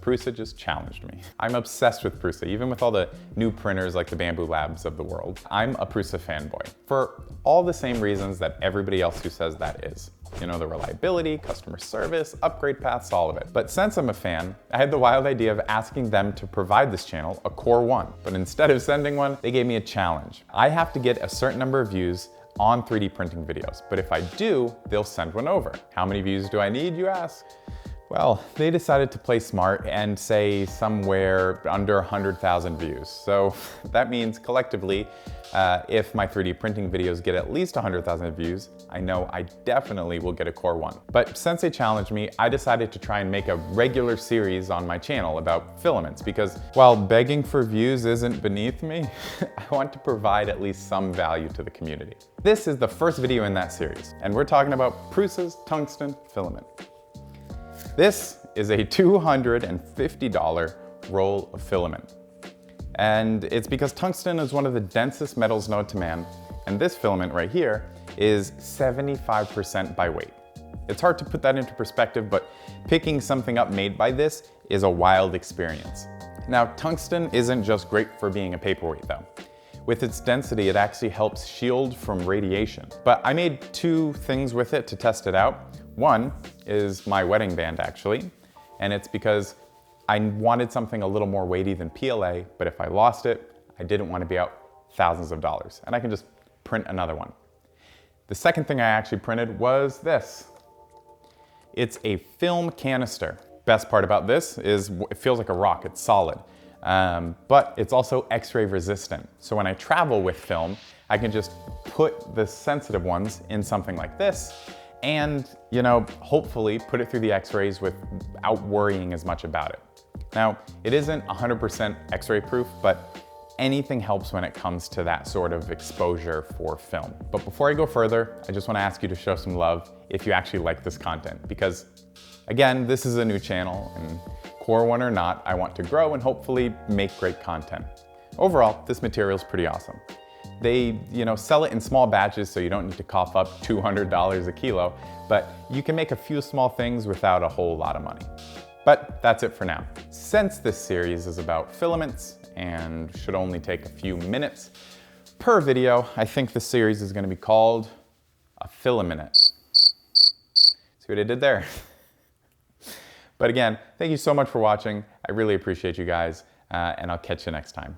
Prusa just challenged me. I'm obsessed with Prusa, even with all the new printers like the Bamboo Labs of the world. I'm a Prusa fanboy for all the same reasons that everybody else who says that is. You know, the reliability, customer service, upgrade paths, all of it. But since I'm a fan, I had the wild idea of asking them to provide this channel a Core 1. But instead of sending one, they gave me a challenge. I have to get a certain number of views on 3D printing videos, but if I do, they'll send one over. How many views do I need, you ask? Well, they decided to play smart and say somewhere under 100,000 views. So that means collectively, if my 3D printing videos get at least 100,000 views, I know I definitely will get a Core 1. But since they challenged me, I decided to try and make a regular series on my channel about filaments because while begging for views isn't beneath me, I want to provide at least some value to the community. This is the first video in that series, and we're talking about Prusa's tungsten filament. This is a $250 roll of filament. And it's because tungsten is one of the densest metals known to man, and this filament right here is 75% by weight. It's hard to put that into perspective, but picking something up made by this is a wild experience. Now, tungsten isn't just great for being a paperweight though. With its density, it actually helps shield from radiation. But I made two things with it to test it out. One is my wedding band actually, and it's because I wanted something a little more weighty than PLA, but if I lost it, I didn't want to be out thousands of dollars, and I can just print another one. The second thing I actually printed was this. It's a film canister. Best part about this is it feels like a rock, it's solid. But it's also X-ray resistant. So when I travel with film, I can just put the sensitive ones in something like this and, you know, hopefully put it through the X-rays without worrying as much about it. Now, it isn't 100% X-ray proof, but anything helps when it comes to that sort of exposure for film. But before I go further, I just want to ask you to show some love if you actually like this content, because again, this is a new channel, and Core 1 or not, I want to grow and hopefully make great content. Overall, this material is pretty awesome. They, sell it in small batches, so you don't need to cough up $200 a kilo, but you can make a few small things without a whole lot of money. But that's it for now. Since this series is about filaments and should only take a few minutes per video, I think the series is going to be called a Filaminute. See what I did there? But again, thank you so much for watching. I really appreciate you guys, and I'll catch you next time.